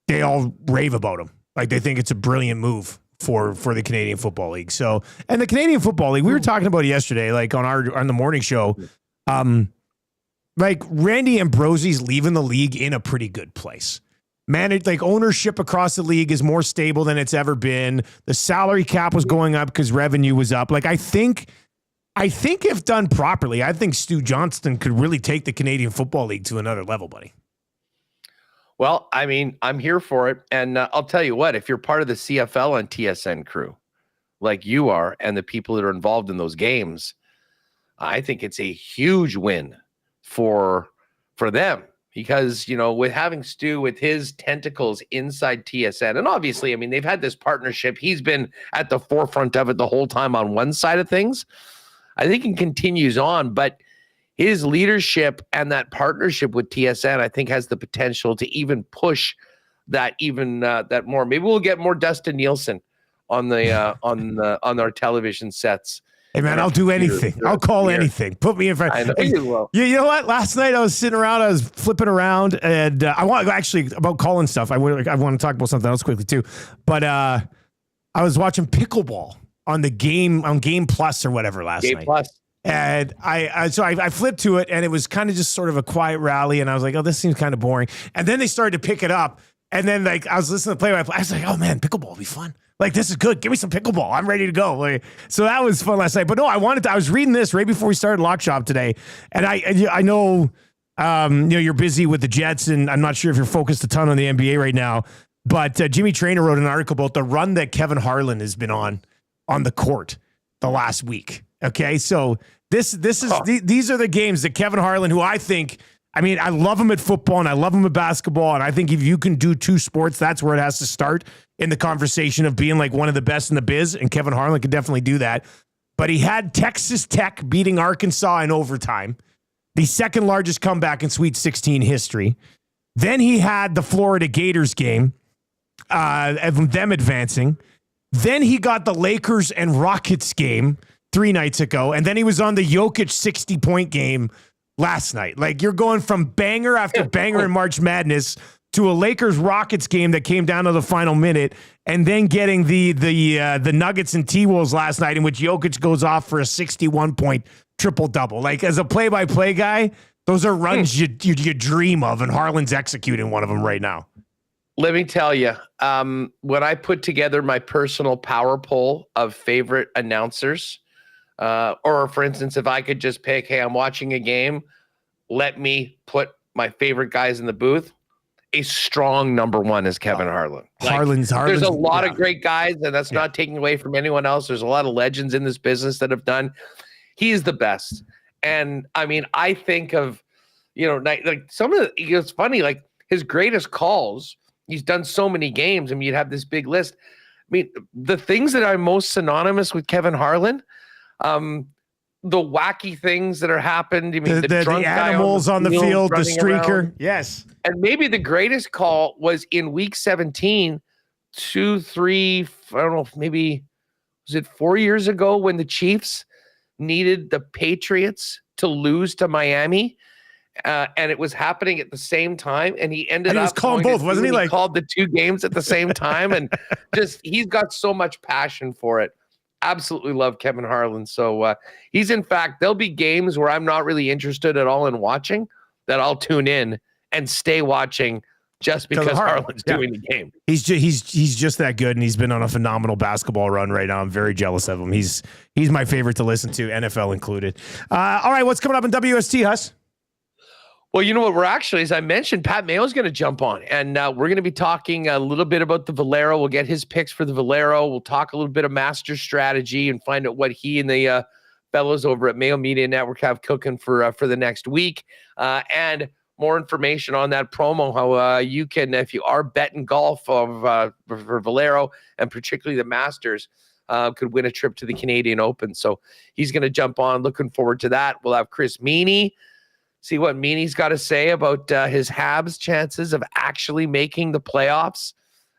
They all rave about him. Like, they think it's a brilliant move for the Canadian Football League. So, and the Canadian Football League, we were talking about it yesterday, on the morning show. Randy Ambrosie's leaving the league in a pretty good place. Ownership across the league is more stable than it's ever been. The salary cap was going up because revenue was up. I think if done properly, I think Stu Johnston could really take the Canadian Football League to another level, buddy. Well, I mean, I'm here for it. And I'll tell you what, if you're part of the CFL and TSN crew, like you are, and the people that are involved in those games, I think it's a huge win for them. Because, with having Stu with his tentacles inside TSN, and obviously, I mean, they've had this partnership. He's been at the forefront of it the whole time on one side of things. I think it continues on, but his leadership and that partnership with TSN, I think, has the potential to even push that that more. Maybe we'll get more Dustin Nielson on the on our television sets. Hey, man, I'll do anything. I'll call anything. Put me in front. I know you will. You know what? Last night I was sitting around, I was flipping around, and I want about calling stuff. I want to talk about something else quickly too. But I was watching pickleball on Game Plus or whatever last night. Game Plus. And I flipped to it, and it was kind of just sort of a quiet rally, and I was like, oh, this seems kind of boring. And then they started to pick it up. And then like I was listening to play-by-play. I was like, oh man, pickleball will be fun. Like, this is good. Give me some pickleball. I'm ready to go. Like, so that was fun last night. But no, I was reading this right before we started Lock Shop today. And I know, you're busy with the Jets, and I'm not sure if you're focused a ton on the NBA right now. But Jimmy Traynor wrote an article about the run that Kevin Harlan has been on the court the last week. Okay, so these are the games that Kevin Harlan, who I think, I mean, I love him at football and I love him at basketball, and I think if you can do two sports, that's where it has to start in the conversation of being like one of the best in the biz, and Kevin Harlan could definitely do that. But he had Texas Tech beating Arkansas in overtime, the second largest comeback in Sweet 16 history. Then he had the Florida Gators game, of them advancing. Then he got the Lakers and Rockets game 3 nights ago, and then he was on the Jokic 60-point game last night. Like, you're going from banger after banger in March Madness to a Lakers Rockets game that came down to the final minute, and then getting the Nuggets and T-Wolves last night, in which Jokic goes off for a 61-point triple-double. Like, as a play-by-play guy, those are runs you dream of, and Harlan's executing one of them right now. Let me tell you, when I put together my personal power poll of favorite announcers, or for instance, if I could just pick, hey, I'm watching a game, let me put my favorite guys in the booth, a strong number one is Kevin Harlan. Like, Harlan's there's a lot of great guys, and that's not taking away from anyone else. There's a lot of legends in this business that have done. He's the best. And I mean, I think of, like some of it's funny, like his greatest calls, he's done so many games. I mean, you'd have this big list. I mean, the things that are most synonymous with Kevin Harlan, the wacky things that are happened. I mean, the drunk animals on the field, the streaker. Around. Yes. And maybe the greatest call was in week 17, 2, 3, I don't know, maybe was it 4 years ago when the Chiefs needed the Patriots to lose to Miami. And it was happening at the same time. And he ended up calling both, wasn't he? Like, called the two games at the same time. And he's got so much passion for it. Absolutely love Kevin Harlan. So he's, in fact, there'll be games where I'm not really interested at all in watching that I'll tune in and stay watching just because Harlan's doing the game. He's just that good, and he's been on a phenomenal basketball run right now. I'm very jealous of him. He's my favorite to listen to, NFL included. All right, what's coming up in WST, Huss? Well, you know what? We're actually, as I mentioned, Pat Mayo's going to jump on, and we're going to be talking a little bit about the Valero. We'll get his picks for the Valero. We'll talk a little bit of master strategy and find out what he and the fellows over at Mayo Media Network have cooking for the next week. And more information on that promo, how you can, if you are betting golf for Valero, and particularly the Masters, could win a trip to the Canadian Open. So he's going to jump on. Looking forward to that. We'll have Chris Meany. See what Meany's got to say about his Habs' chances of actually making the playoffs.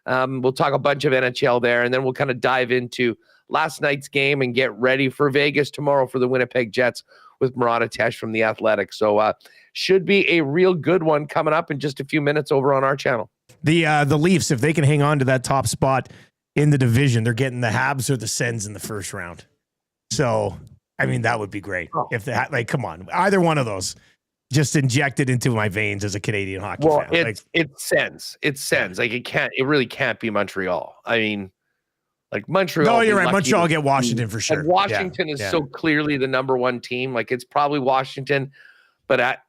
We'll talk a bunch of NHL there, and then we'll kind of dive into last night's game and get ready for Vegas tomorrow for the Winnipeg Jets with Murat Atesh from The Athletic. So should be a real good one coming up in just a few minutes over on our channel. The Leafs, if they can hang on to that top spot in the division, they're getting the Habs or the Sens in the first round. So, I mean, that would be great. If they come on, either one of those. Just injected into my veins as a Canadian hockey fan. Well, it sends. Like, it really can't be Montreal. I mean, like Montreal. No, you're right. Montreal get Washington for sure. And Washington is so clearly the number one team. Like, it's probably Washington. But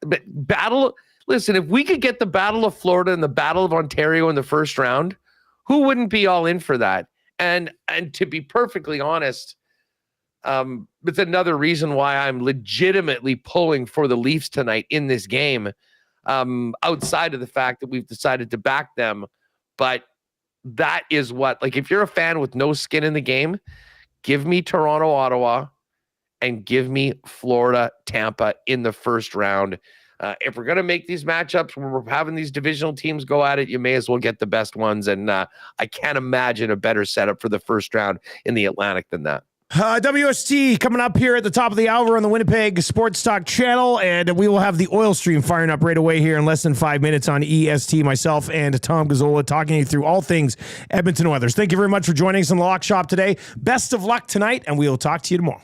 listen, if we could get the Battle of Florida and the Battle of Ontario in the first round, who wouldn't be all in for that? And to be perfectly honest, it's another reason why I'm legitimately pulling for the Leafs tonight in this game, outside of the fact that we've decided to back them. But that is what, like, if you're a fan with no skin in the game, give me Toronto, Ottawa, and give me Florida, Tampa in the first round. If we're going to make these matchups where we're having these divisional teams go at it, you may as well get the best ones. And I can't imagine a better setup for the first round in the Atlantic than that. WST coming up here at the top of the hour on the Winnipeg Sports Talk channel, and we will have the oil stream firing up right away here in less than 5 minutes on EST. Myself and Tom Gazzola talking you through all things Edmonton Oilers. Thank you very much for joining us in the Lock Shop today. Best of luck tonight, and we will talk to you tomorrow.